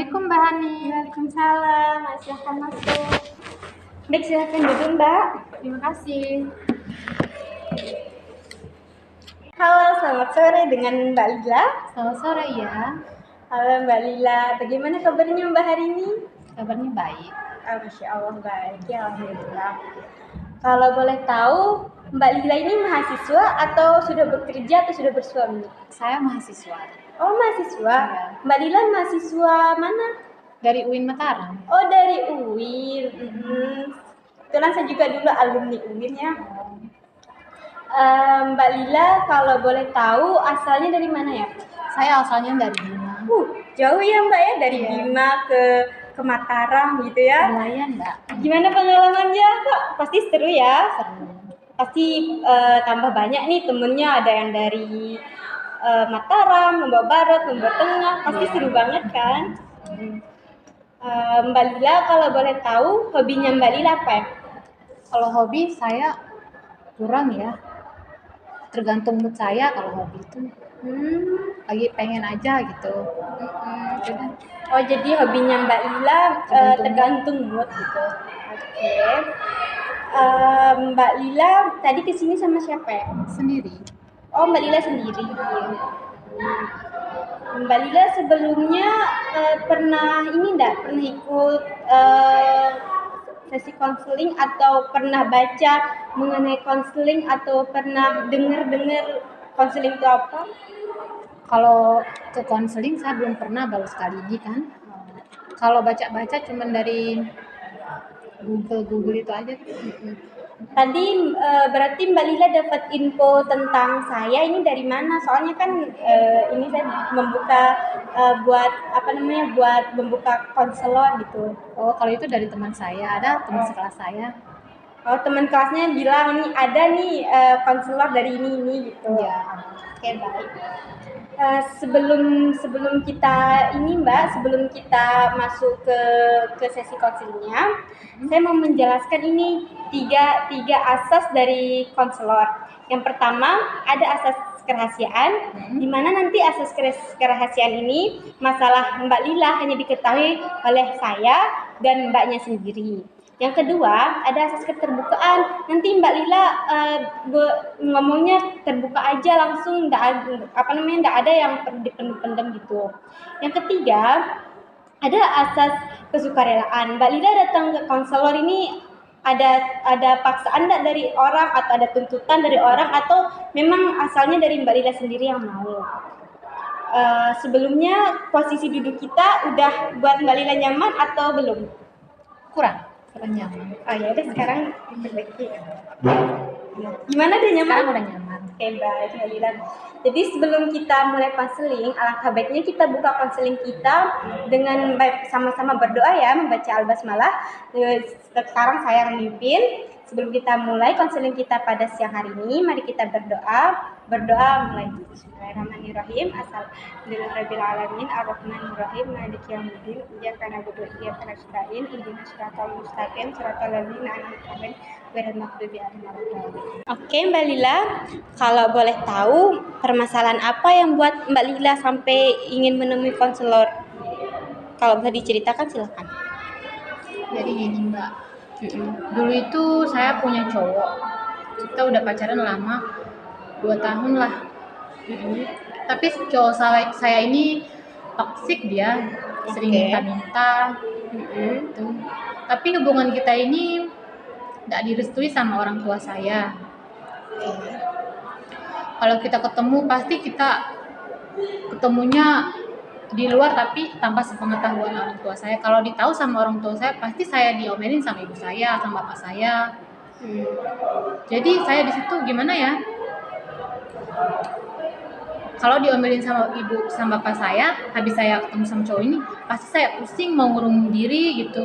Assalamualaikum Mbak Hani. Waalaikumsalam, silahkan masuk. Baik, silahkan duduk Mbak. Terima kasih. Halo, selamat sore dengan Mbak Lila. Selamat sore ya. Halo Mbak Lila, bagaimana kabarnya Mbak hari ini? Kabarnya baik. Masya Allah baik, ya Alhamdulillah. Kalau boleh tahu, Mbak Lila ini mahasiswa atau sudah bekerja atau sudah bersuami? Saya mahasiswa Oh, mahasiswa. Iya. Mbak Lila mahasiswa mana? dari UIN Mataram. Oh, dari UIN. Kebetulan saya juga dulu alumni UIN ya. Mbak Lila, kalau boleh tahu asalnya dari mana ya? Saya asalnya dari Bima. Jauh ya Mbak ya, dari Iya. Bima ke Mataram gitu ya. Lumayan Mbak. Gimana pengalamannya Kak? Pasti seru ya. Seru. Pasti tambah banyak nih temennya, ada yang dari Mataram, Lombok Barat, Lombok Tengah, pasti Iya. seru banget kan? Mbak Lila, kalau boleh tahu hobinya Mbak Lila apa ya? Kalau hobi saya kurang ya. Tergantung mood saya kalau hobi itu. Lagi pengen aja gitu. Udah. Oh, jadi hobinya Mbak Lila tergantung mood gitu. Oke. Mbak Lila tadi kesini sama siapa ya? Sendiri. Oh, Mbak Lila sendiri. Mbak Lila sebelumnya pernah ikut sesi konseling atau pernah baca mengenai konseling atau pernah dengar konseling itu apa? Kalau ke konseling saya belum pernah, baru sekali ini kan. Kalau baca-baca cuman dari Google itu aja. Tadi berarti Mbak Lila dapat info tentang saya ini dari mana? Soalnya kan ini saya membuka buat membuka konselor gitu. Oh, kalau itu dari teman saya, ada teman sekelas saya. Oh, teman kelasnya bilang ini ada nih konselor dari ini gitu. Iya. Oke, baik. Sebelum kita sebelum kita masuk ke sesi konselingnya, saya mau menjelaskan ini tiga asas dari konselor. Yang pertama ada asas kerahasiaan, di mana nanti asas kerahasiaan ini masalah Mbak Lila hanya diketahui oleh saya dan Mbaknya sendiri. Yang kedua ada asas keterbukaan. Nanti Mbak Lila ngomongnya terbuka aja langsung, nggak ada yang dipendam gitu. Yang ketiga ada asas kesukarelaan. Mbak Lila datang ke konselor ini ada paksaan enggak dari orang atau ada tuntutan dari orang atau memang asalnya dari Mbak Lila sendiri yang mau. Sebelumnya posisi duduk kita udah buat Mbak Lila nyaman atau belum? Kurang nyaman. Oh ya udah, sekarang diperbaiki. Gimana deh nyaman? Sekarang udah nyaman. Oke, baik Mbak Lila. Jadi sebelum kita mulai konseling, alangkah baiknya kita buka konseling kita dengan sama-sama berdoa ya, membaca Al-Basmalah. Sekarang saya yang memimpin. Sebelum kita mulai konseling kita pada siang hari ini, mari kita berdoa mulai. Bismillahirrahmanirrahim. Alhamdulillahirabbil alamin, arrahmanirrahim, maliki yaumiddin, iyyaka na'budu wa iyyaka nasta'in, ihdinas siratal mustaqim, siratal ladzina an'amta 'alaihim ghairil maghdubi 'alaihim waladdallin. Oke, Mbak Lila, kalau boleh tahu permasalahan apa yang buat Mbak Lila sampai ingin menemui konselor? Kalau bisa diceritakan silakan. Jadi gini Mbak, dulu itu saya punya cowok, kita udah pacaran lama, 2 tahun lah. Tapi cowok saya ini toksik, dia sering minta-minta gitu. Tapi hubungan kita ini nggak direstui sama orang tua saya. Kalau kita ketemu pasti kita ketemunya di luar tapi tanpa sepengetahuan orang tua saya. Kalau ditahu sama orang tua saya pasti saya diomelin sama ibu saya, sama bapak saya. Jadi saya di situ gimana ya? Kalau diomelin sama ibu sama bapak saya, habis saya ketemu sama cowok ini, pasti saya pusing mau ngurung diri gitu.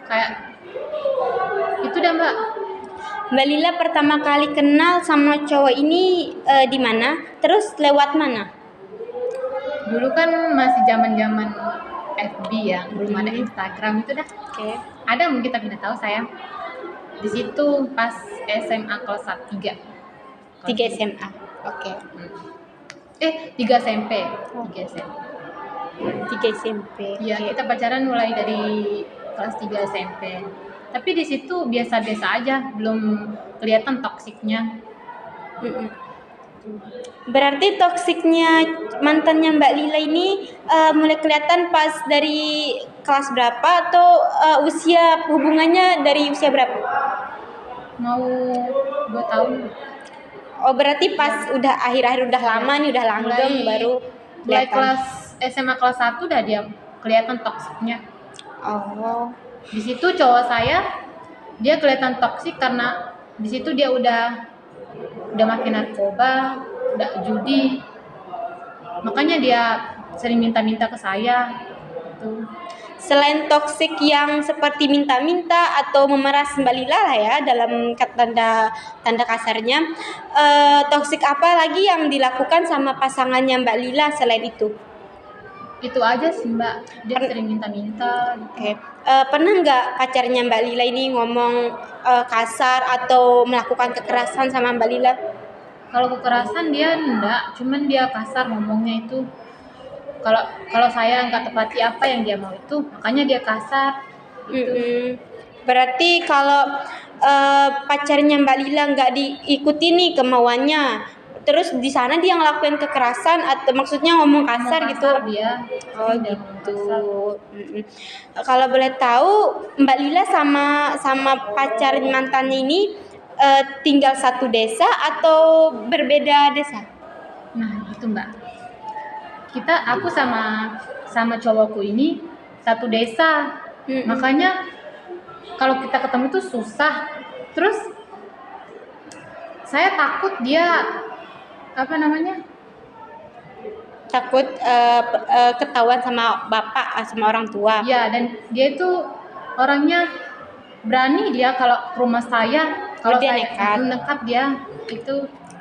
Kayak itu dah Mbak. Mbak Lila pertama kali kenal sama cowok ini di mana? Terus lewat mana? Dulu kan masih zaman-zaman FB ya, belum ada Instagram itu dah. Ada mungkin tapi tidak tahu saya. Di situ pas SMA kelas 3. 3 SMA. Oke. 3 SMP. 3 SMP. 3 SMP. Iya, kita pacaran mulai dari kelas 3 SMP. Tapi di situ biasa-biasa aja, belum kelihatan toksiknya. Mm-mm. Berarti toksiknya mantannya Mbak Lila ini mulai kelihatan pas dari kelas berapa atau usia hubungannya dari usia berapa? Mau 2 tahun. Oh berarti pas udah akhir-akhir udah lama nih udah langgeng baru mulai kelihatan. kelas SMA kelas 1 udah dia kelihatan toksiknya. Oh. Di situ cowok saya dia kelihatan toksik karena di situ dia udah makin narkoba, udah judi. Makanya dia sering minta-minta ke saya. Gitu. Selain toksik yang seperti minta-minta atau memeras Mbak Lila lah ya dalam tanda kasarnya, toksik apa lagi yang dilakukan sama pasangannya Mbak Lila selain itu? Itu aja sih Mbak, dia sering minta-minta. Oke. Pernah nggak pacarnya Mbak Lila ini ngomong kasar atau melakukan kekerasan sama Mbak Lila? Kalau kekerasan dia enggak, cuman dia kasar ngomongnya itu. Kalau saya nggak tepati apa yang dia mau itu, makanya dia kasar. Gitu. Berarti kalau pacarnya Mbak Lila nggak diikuti nih kemauannya, terus di sana dia ngelakuin kekerasan atau maksudnya ngomong kasar gitu? Dia. Oh gitu. Kalau boleh tahu Mbak Lila sama pacar mantannya ini tinggal satu desa atau berbeda desa? Nah itu Mbak. Aku sama cowokku ini satu desa. Makanya kalau kita ketemu tuh susah. Terus saya takut dia takut ketahuan sama bapak sama orang tua. Ya, dan dia itu orangnya berani dia kalau ke rumah saya. Kalau dia saya nekat dia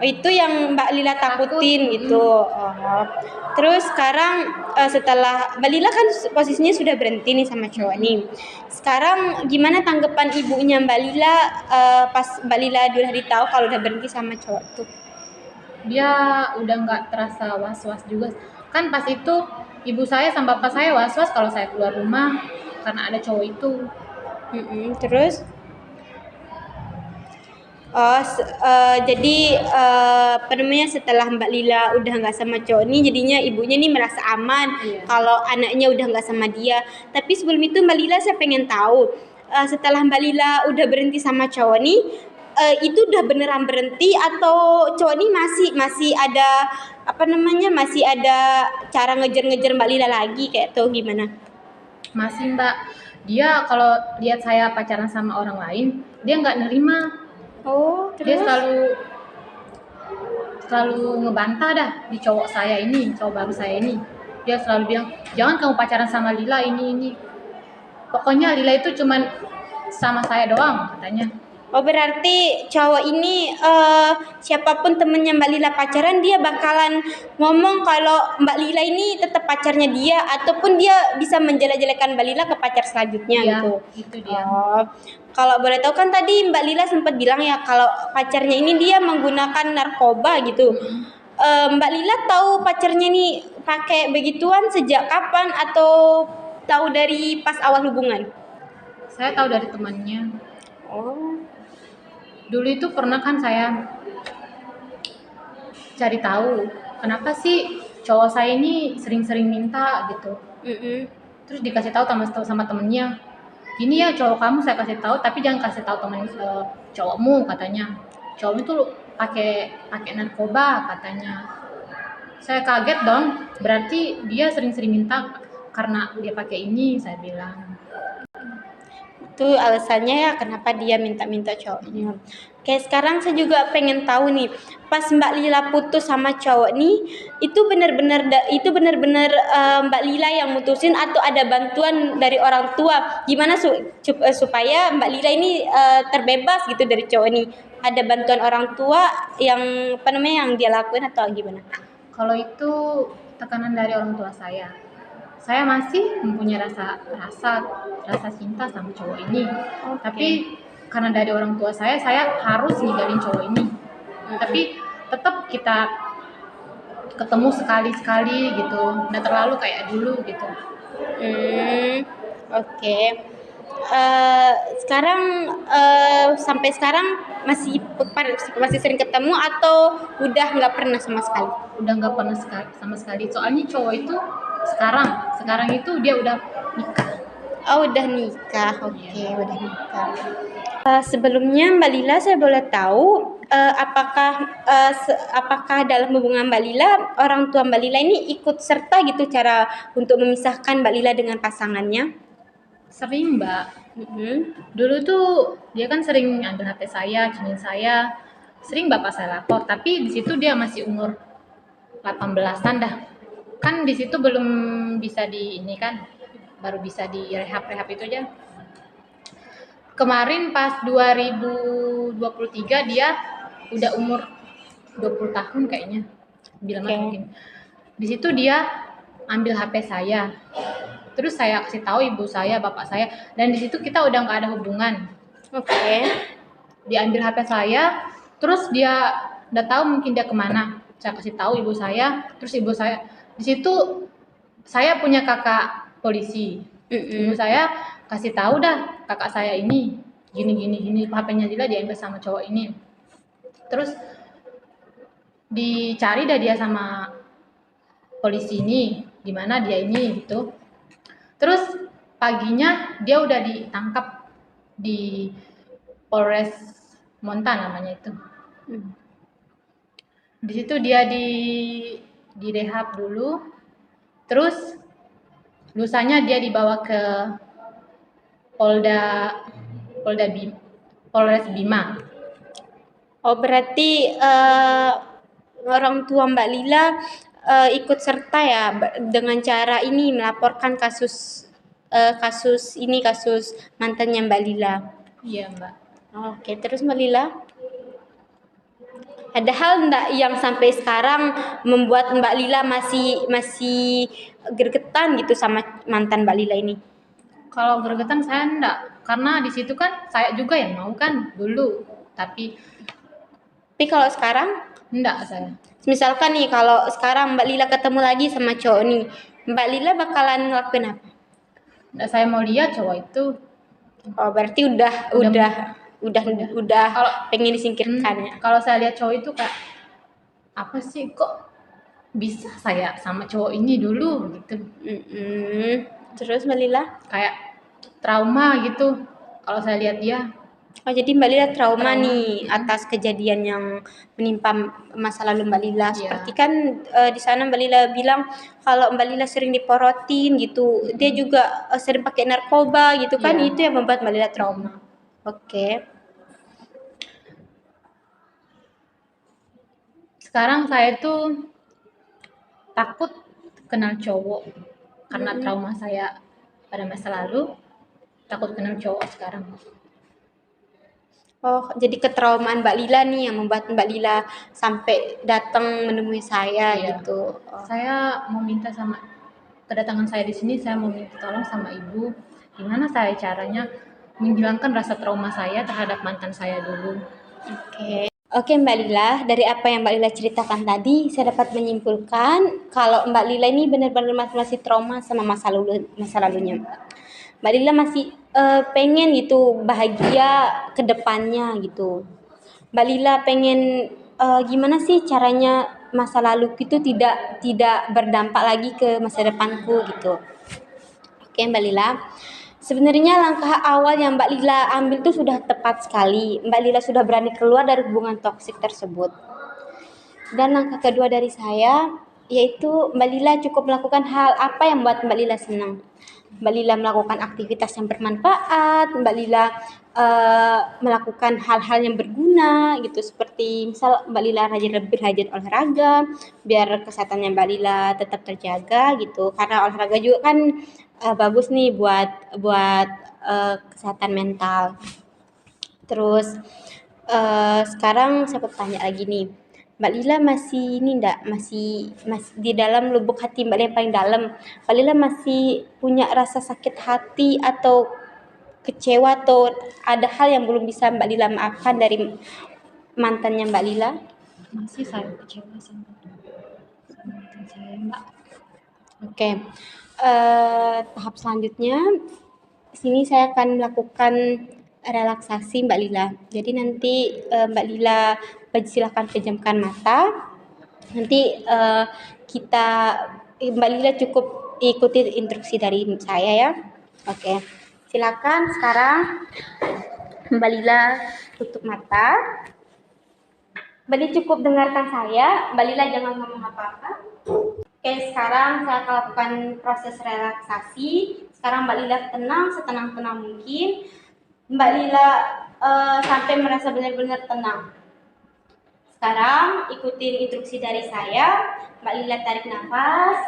itu yang Mbak Lila takutin gitu. Terus sekarang setelah Mbak Lila kan posisinya sudah berhenti nih sama cowok nih. Sekarang gimana tanggapan ibunya Mbak Lila pas Mbak Lila udah tahu kalau udah berhenti sama cowok tuh? Dia udah nggak terasa was-was juga. Kan pas itu ibu saya sama bapak saya was-was kalau saya keluar rumah karena ada cowok itu. Terus? Jadi setelah Mbak Lila udah nggak sama cowok ini, jadinya ibunya nih merasa aman kalau anaknya udah nggak sama dia. Tapi sebelum itu Mbak Lila saya pengen tahu, setelah Mbak Lila udah berhenti sama cowok nih, itu udah beneran berhenti atau cowok ini masih ada masih ada cara ngejar-ngejar Mbak Lila lagi kayak tuh gimana? Masih Mbak, dia kalau lihat saya pacaran sama orang lain dia nggak nerima. Terus? Dia selalu ngebantah dah di cowok baru saya ini. Dia selalu bilang, jangan kamu pacaran sama Lila ini. Pokoknya Lila itu cuman sama saya doang katanya. Oh berarti cowok ini siapapun temennya Mbak Lila pacaran dia bakalan ngomong kalau Mbak Lila ini tetap pacarnya dia ataupun dia bisa menjelek-jelekan Mbak Lila ke pacar selanjutnya gitu. Itu dia. Kalau boleh tahu kan tadi Mbak Lila sempat bilang ya kalau pacarnya ini dia menggunakan narkoba gitu. Mbak Lila tahu pacarnya ini pakai begituan sejak kapan atau tahu dari pas awal hubungan? Saya tahu dari temannya. Dulu itu pernah kan saya cari tahu kenapa sih cowok saya ini sering-sering minta gitu. Terus dikasih tahu sama temennya, gini ya cowok kamu saya kasih tahu tapi jangan kasih tahu temen cowokmu katanya. Cowokmu tuh pakai narkoba katanya. Saya kaget dong, berarti dia sering-sering minta karena dia pakai ini, saya bilang. Itu alasannya ya kenapa dia minta-minta cowoknya. Oke, sekarang saya juga pengen tahu nih, pas Mbak Lila putus sama cowok nih, itu benar-benar Mbak Lila yang mutusin atau ada bantuan dari orang tua? Gimana supaya Mbak Lila ini terbebas gitu dari cowok ini? Ada bantuan orang tua yang yang dia lakuin atau gimana? Kalau itu tekanan dari orang tua saya masih mempunyai rasa cinta sama cowok ini. Tapi karena dari orang tua saya harus ninggalin cowok ini. Tapi tetap ketemu sekali-sekali gitu, nggak terlalu kayak dulu gitu. Oke. Sekarang sampai sekarang masih sering ketemu atau udah nggak pernah sama sekali? Udah nggak pernah sama sekali, soalnya cowok itu sekarang itu dia udah nikah. Oh, udah nikah. Oke, udah nikah. Sebelumnya Mbak Lila, saya boleh tahu apakah dalam hubungan Mbak Lila orang tua Mbak Lila ini ikut serta gitu cara untuk memisahkan Mbak Lila dengan pasangannya? Sering, Mbak. Dulu tuh dia kan sering ambil HP saya, cengin saya, sering bapak saya lapor, tapi di situ dia masih umur 18-an dah. Kan di situ belum bisa di ini kan, baru bisa di rehab itu aja. Kemarin pas 2023 dia udah umur 20 tahun kayaknya. Bilang mungkin. Di situ dia ambil HP saya. Terus saya kasih tahu ibu saya, bapak saya, dan di situ kita udah nggak ada hubungan. Dia ambil HP saya, terus dia udah tahu mungkin dia kemana. Saya kasih tahu ibu saya, terus ibu saya di situ saya punya kakak polisi. Ibu saya kasih tahu dah kakak saya ini gini HP-nya Lila diambil sama cowok ini. Terus dicari dah dia sama polisi ini, di mana dia ini gitu. Terus paginya dia udah ditangkap di Polres Montan namanya itu. Di situ dia di rehab dulu. Terus lusanya dia dibawa ke Polres Bima. Oh, berarti orang tua Mbak Lila ikut serta ya dengan cara ini melaporkan kasus mantannya Mbak Lila. Iya, Mbak. Oke, terus Mbak Lila? Ada hal enggak yang sampai sekarang membuat Mbak Lila masih gregetan gitu sama mantan Mbak Lila ini? Kalau gregetan saya enggak, karena di situ kan saya juga yang mau kan dulu, tapi kalau sekarang enggak saya. Misalkan nih kalau sekarang Mbak Lila ketemu lagi sama cowok nih, Mbak Lila bakalan ngelakuin apa? Enggak, saya mau lihat cowok itu. Oh, berarti udah kalau pengen disingkirkan ya. Kalau saya lihat cowok itu kayak apa sih, kok bisa saya sama cowok ini dulu gitu. Terus Mbak Lila kayak trauma gitu kalau saya lihat dia. Oh, jadi Mbak Lila trauma nih atas kejadian yang menimpa masa lalu Mbak Lila. Seperti kan di sana Mbak Lila bilang kalau Mbak Lila sering diporotin gitu, dia juga sering pakai narkoba gitu kan, itu yang membuat Mbak Lila trauma. Oke. Sekarang saya tuh takut kenal cowok karena trauma saya pada masa lalu, takut kenal cowok sekarang. Oh, jadi ketraumaan Mbak Lila nih yang membuat Mbak Lila sampai datang menemui saya gitu. Saya mau minta sama kedatangan saya di sini, saya mau minta tolong sama ibu, gimana saya caranya menghilangkan rasa trauma saya terhadap mantan saya dulu. Oke Mbak Lila, dari apa yang Mbak Lila ceritakan tadi, saya dapat menyimpulkan kalau Mbak Lila ini benar-benar masih trauma sama masa lalunya. Mbak Lila masih pengen gitu bahagia ke depannya gitu. Mbak Lila pengen gimana sih caranya masa lalu itu tidak berdampak lagi ke masa depanku gitu. Oke Mbak Lila. Sebenarnya langkah awal yang Mbak Lila ambil itu sudah tepat sekali. Mbak Lila sudah berani keluar dari hubungan toksik tersebut. Dan langkah kedua dari saya yaitu Mbak Lila cukup melakukan hal apa yang membuat Mbak Lila senang. Mbak Lila melakukan aktivitas yang bermanfaat, Mbak Lila melakukan hal-hal yang berguna gitu, seperti misal Mbak Lila lebih rajin olahraga biar kesehatannya Mbak Lila tetap terjaga gitu, karena olahraga juga kan bagus nih buat kesehatan mental. Terus sekarang saya bertanya lagi nih, Mbak Lila masih di dalam lubuk hati Mbak Lila yang paling dalam, Mbak Lila masih punya rasa sakit hati atau kecewa atau ada hal yang belum bisa Mbak Lila maafkan dari mantannya Mbak Lila? Masih saya kecewa sama Mbak. Oke. Tahap selanjutnya sini saya akan melakukan relaksasi Mbak Lila. Jadi nanti Mbak Lila silakan pejamkan mata. Nanti Mbak Lila cukup ikuti instruksi dari saya ya. Oke. Silakan sekarang Mbak Lila tutup mata. Mbak Lila cukup dengarkan saya. Mbak Lila jangan ngomong apa-apa. Oke, sekarang saya akan lakukan proses relaksasi. Sekarang Mbak Lila tenang, setenang-tenang mungkin. Mbak Lila sampai merasa benar-benar tenang. Sekarang ikutin instruksi dari saya. Mbak Lila tarik nafas,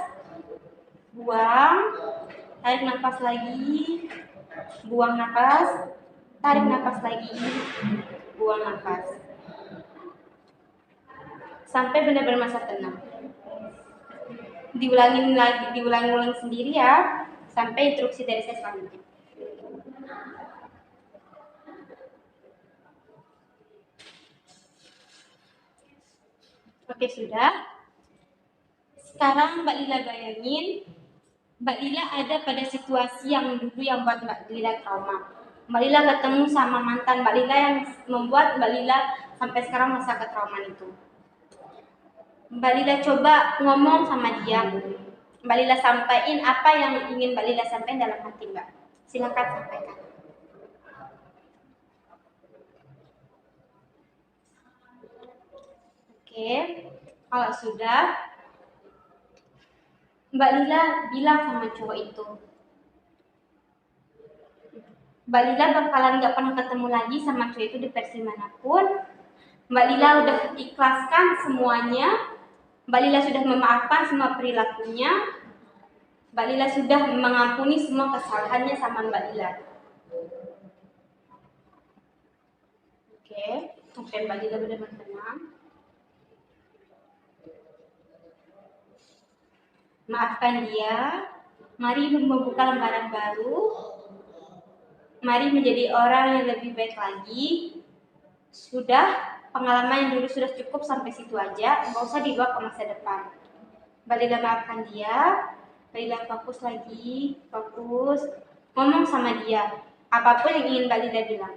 buang, tarik nafas lagi, buang nafas, tarik nafas lagi, buang nafas. Sampai benar-benar merasa tenang. Diulangi sendiri ya, sampai instruksi dari saya selanjutnya. Oke, sudah. Sekarang Mbak Lila bayangin, Mbak Lila ada pada situasi yang dulu yang buat Mbak Lila trauma. Mbak Lila ketemu sama mantan Mbak Lila yang membuat Mbak Lila sampai sekarang masa ketraumaan itu. Mbak Lila coba ngomong sama dia. Mbak Lila sampaikan apa yang ingin Mbak Lila sampaikan dalam hati Mbak. Silakan sampaikan. Oke, kalau sudah, Mbak Lila bilang sama cowok itu, Mbak Lila bakalan gak pernah ketemu lagi sama cowok itu di versi manapun. Mbak Lila udah ikhlaskan semuanya. Mbak Lila sudah memaafkan semua perilakunya. Mbak Lila sudah mengampuni semua kesalahannya sama Mbak Lila. Oke, Mbak Lila benar-benar tenang. Maafkan dia. Mari membuka lembaran baru. Mari menjadi orang yang lebih baik lagi. Sudah, pengalaman yang dulu sudah cukup sampai situ aja. Nggak usah dibawa ke masa depan. Mbak Lila maafkan dia. Mbak Lila fokus lagi. Fokus. Ngomong sama dia. Apapun yang ingin Mbak Lila bilang.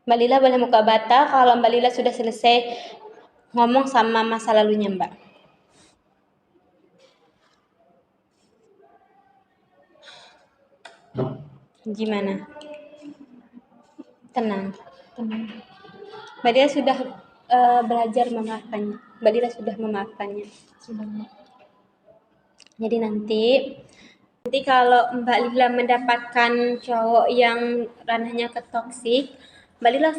Mbak Lila boleh buka mata kalau Mbak Lila sudah selesai ngomong sama masa lalunya Mbak. Gimana? Tenang. Mbak Lila sudah belajar memaafkannya. Mbak Lila sudah memaafkannya. Jadi nanti kalau Mbak Lila mendapatkan cowok yang ranahnya ke toksik, Mbak Lila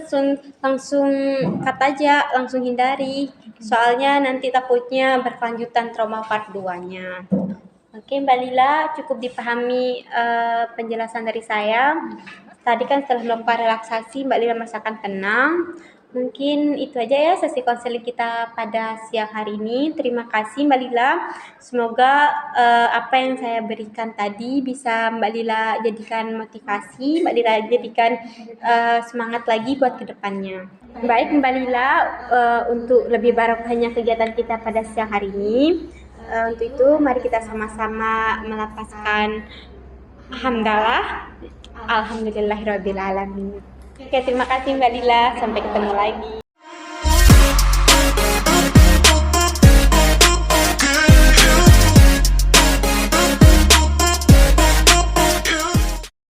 langsung cut aja, langsung hindari. Soalnya nanti takutnya berkelanjutan trauma part 2-nya. Oke, Mbak Lila, cukup dipahami penjelasan dari saya. Tadi kan setelah melakukan relaksasi, Mbak Lila merasakan tenang. Mungkin itu aja ya sesi konseling kita pada siang hari ini. Terima kasih Mbak Lila. Semoga apa yang saya berikan tadi bisa Mbak Lila jadikan motivasi, Mbak Lila jadikan semangat lagi buat kedepannya. Baik Mbak Lila, untuk lebih barokahnya kegiatan kita pada siang hari ini. Untuk itu mari kita sama-sama melapaskan hamdalah. Alhamdulillahirrabbilalamin. Oke, terima kasih Mbak Lila. Sampai ketemu lagi.